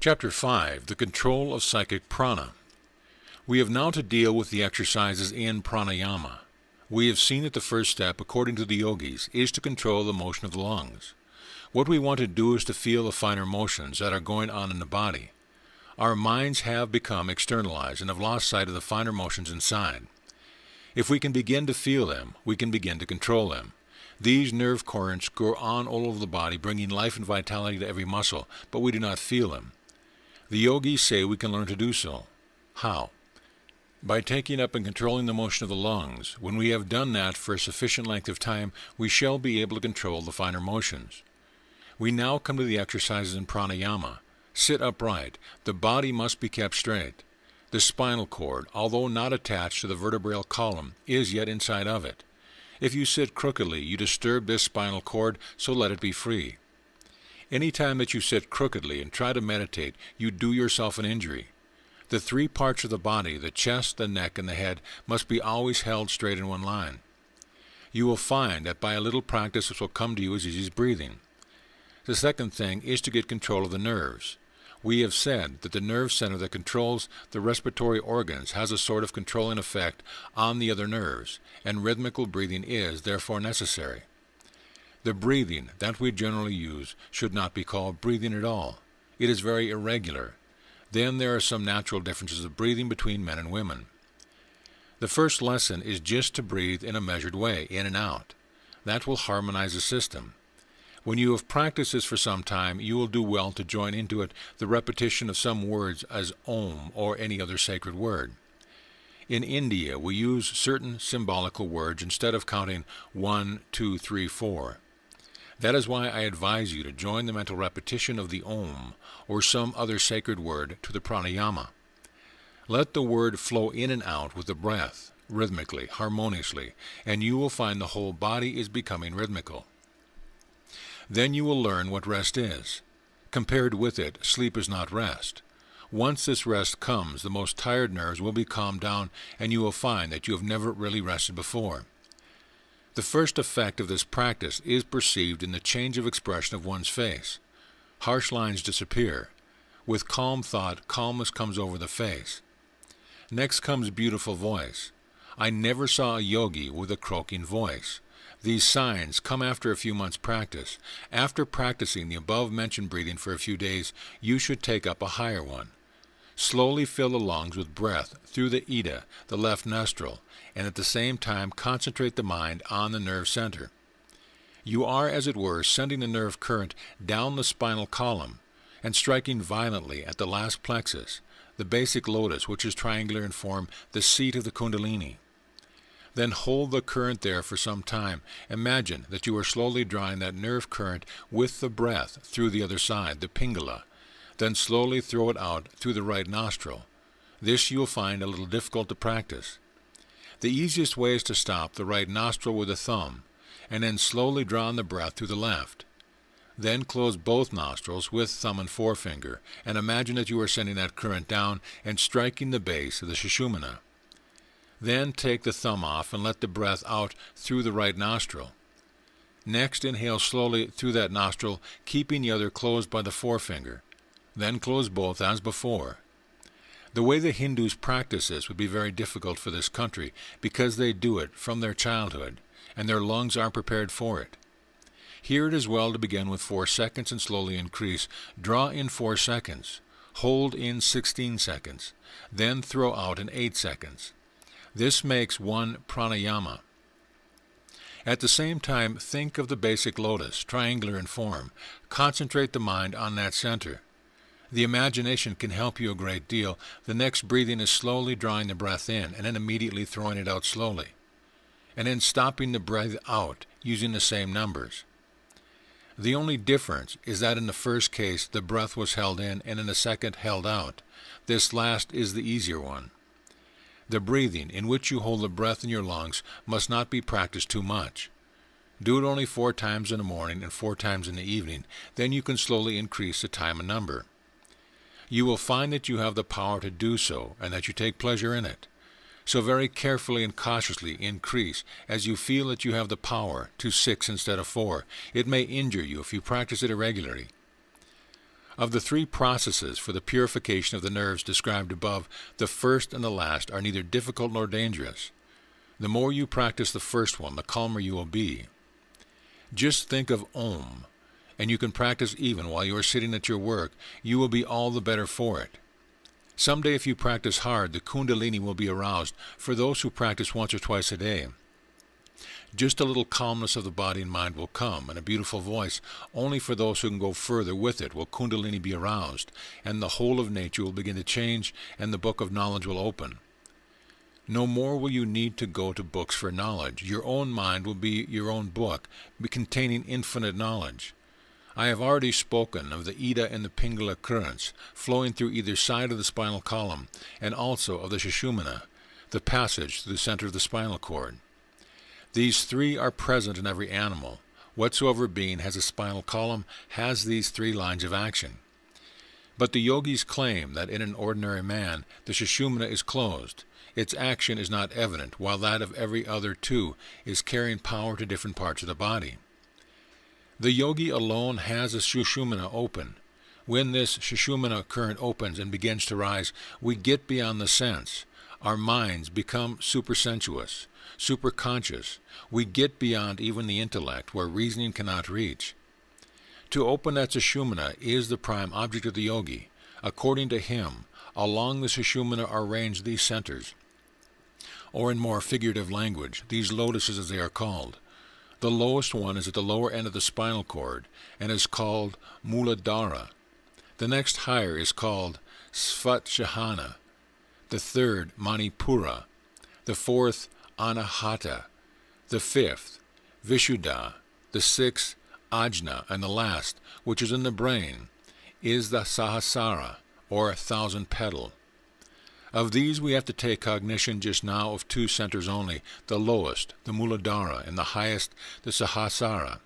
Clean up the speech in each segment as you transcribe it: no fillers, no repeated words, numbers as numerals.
Chapter 5. The Control of Psychic Prana. We have now to deal with the exercises in pranayama. We have seen that the first step, according to the yogis, is to control the motion of the lungs. What we want to do is to feel the finer motions that are going on in the body. Our minds have become externalized and have lost sight of the finer motions inside. If we can begin to feel them, we can begin to control them. These nerve currents go on all over the body, bringing life and vitality to every muscle, but we do not feel them. The yogis say we can learn to do so. How? By taking up and controlling the motion of the lungs. When we have done that for a sufficient length of time, we shall be able to control the finer motions. We now come to the exercises in pranayama. Sit upright. The body must be kept straight. The spinal cord, although not attached to the vertebral column, is yet inside of it. If you sit crookedly, you disturb this spinal cord, so let it be free. Any time that you sit crookedly and try to meditate, you do yourself an injury. The three parts of the body, the chest, the neck, and the head, must be always held straight in one line. You will find that by a little practice this will come to you as easy as breathing. The second thing is to get control of the nerves. We have said that the nerve center that controls the respiratory organs has a sort of controlling effect on the other nerves, and rhythmical breathing is therefore necessary. The breathing that we generally use should not be called breathing at all. It is very irregular. Then there are some natural differences of breathing between men and women. The first lesson is just to breathe in a measured way, in and out. That will harmonize the system. When you have practiced this for some time, you will do well to join into it the repetition of some words as Om or any other sacred word. In India, we use certain symbolical words instead of counting 1, 2, 3, 4. That is why I advise you to join the mental repetition of the Om or some other sacred word to the pranayama. Let the word flow in and out with the breath, rhythmically, harmoniously, and you will find the whole body is becoming rhythmical. Then you will learn what rest is. Compared with it, sleep is not rest. Once this rest comes, the most tired nerves will be calmed down, and you will find that you have never really rested before. The first effect of this practice is perceived in the change of expression of one's face. Harsh lines disappear. With calm thought, calmness comes over the face. Next comes beautiful voice. I never saw a yogi with a croaking voice. These signs come after a few months' practice. After practicing the above-mentioned breathing for a few days, you should take up a higher one. Slowly fill the lungs with breath through the ida, the left nostril, and at the same time concentrate the mind on the nerve center. You are, as it were, sending the nerve current down the spinal column and striking violently at the last plexus, the basic lotus, which is triangular in form, the seat of the kundalini. Then hold the current there for some time. Imagine that you are slowly drawing that nerve current with the breath through the other side, the pingala. Then slowly throw it out through the right nostril. This you will find a little difficult to practice. The easiest way is to stop the right nostril with the thumb, and then slowly draw on the breath through the left. Then close both nostrils with thumb and forefinger, and imagine that you are sending that current down and striking the base of the Sushumna. Then take the thumb off and let the breath out through the right nostril. Next, inhale slowly through that nostril, keeping the other closed by the forefinger. Then close both as before. The way the Hindus practice this would be very difficult for this country because they do it from their childhood, and their lungs are prepared for it. Here it is well to begin with 4 seconds and slowly increase. Draw in 4 seconds. Hold in 16 seconds. Then throw out in 8 seconds. This makes 1 pranayama. At the same time, think of the basic lotus, triangular in form. Concentrate the mind on that center. The imagination can help you a great deal. The next breathing is slowly drawing the breath in and then immediately throwing it out slowly. And then stopping the breath out using the same numbers. The only difference is that in the first case the breath was held in and in the second held out. This last is the easier one. The breathing, in which you hold the breath in your lungs, must not be practiced too much. Do it only 4 times in the morning and 4 times in the evening. Then you can slowly increase the time and number. You will find that you have the power to do so and that you take pleasure in it. So very carefully and cautiously increase as you feel that you have the power to 6 instead of 4. It may injure you if you practice it irregularly. Of the three processes for the purification of the nerves described above, the first and the last are neither difficult nor dangerous. The more you practice the first one, the calmer you will be. Just think of Om, and you can practice even while you are sitting at your work. You will be all the better for it. Someday if you practice hard, the Kundalini will be aroused for those who practice once or twice a day. Just a little calmness of the body and mind will come, and a beautiful voice. Only for those who can go further with it will Kundalini be aroused, and the whole of nature will begin to change, and the book of knowledge will open. No more will you need to go to books for knowledge. Your own mind will be your own book, containing infinite knowledge. I have already spoken of the Ida and the Pingala currents flowing through either side of the spinal column, and also of the Sushumna, the passage through the center of the spinal cord. These three are present in every animal. Whatsoever being has a spinal column has these three lines of action. But the yogis claim that in an ordinary man the Sushumna is closed. Its action is not evident, while that of every other two is carrying power to different parts of the body. The yogi alone has a Sushumna open. When this Sushumna current opens and begins to rise, we get beyond the sense. Our minds become supersensuous, superconscious. We get beyond even the intellect, where reasoning cannot reach. To open that Sushumna is the prime object of the yogi. According to him, along the Sushumna are arranged these centers, or in more figurative language, these lotuses as they are called. The lowest one is at the lower end of the spinal cord, and is called Muladhara. The next higher is called Svatshahana, the third Manipura, the fourth Anahata, the fifth Vishuddha, the sixth Ajna, and the last, which is in the brain, is the Sahasrara, or 1,000-petal. Of these we have to take cognition just now of two centers only, the lowest, the Muladhara, and the highest, the Sahasrara.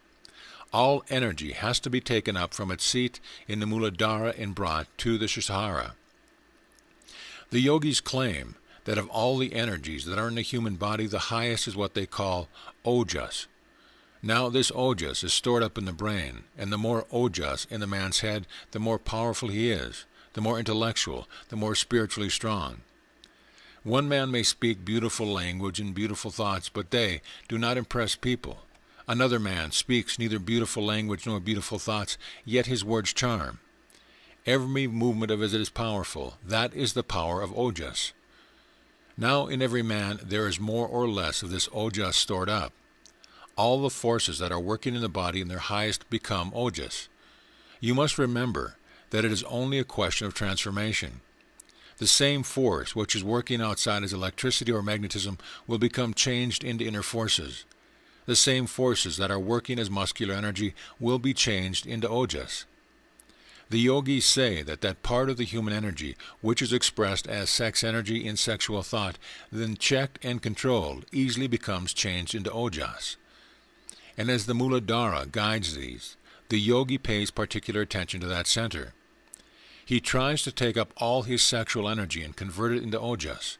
All energy has to be taken up from its seat in the Muladhara and brought to the Sahasrara. The yogis claim that of all the energies that are in the human body, the highest is what they call Ojas. Now this Ojas is stored up in the brain, and the more Ojas in the man's head, the more powerful he is, the more intellectual, the more spiritually strong. One man may speak beautiful language and beautiful thoughts, but they do not impress people. Another man speaks neither beautiful language nor beautiful thoughts, yet his words charm. Every movement of his is powerful. That is the power of Ojas. Now in every man there is more or less of this Ojas stored up. All the forces that are working in the body in their highest become Ojas. You must remember that it is only a question of transformation. The same force which is working outside as electricity or magnetism will become changed into inner forces. The same forces that are working as muscular energy will be changed into Ojas. The yogis say that that part of the human energy which is expressed as sex energy in sexual thought, then checked and controlled, easily becomes changed into Ojas. And as the Muladhara guides these, the yogi pays particular attention to that center. He tries to take up all his sexual energy and convert it into Ojas.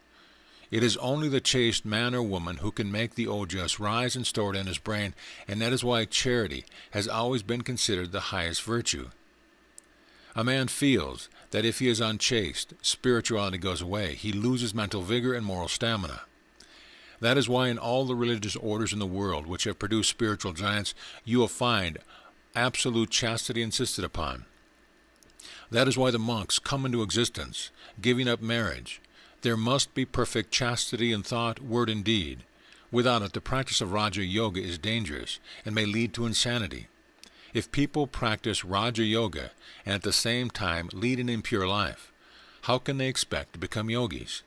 It is only the chaste man or woman who can make the Ojas rise and store it in his brain, and that is why charity has always been considered the highest virtue. A man feels that if he is unchaste, spirituality goes away. He loses mental vigor and moral stamina. That is why in all the religious orders in the world which have produced spiritual giants, you will find absolute chastity insisted upon. That is why the monks come into existence, giving up marriage. There must be perfect chastity in thought, word, and deed. Without it, the practice of Raja Yoga is dangerous and may lead to insanity. If people practice Raja Yoga and at the same time lead an impure life, how can they expect to become yogis?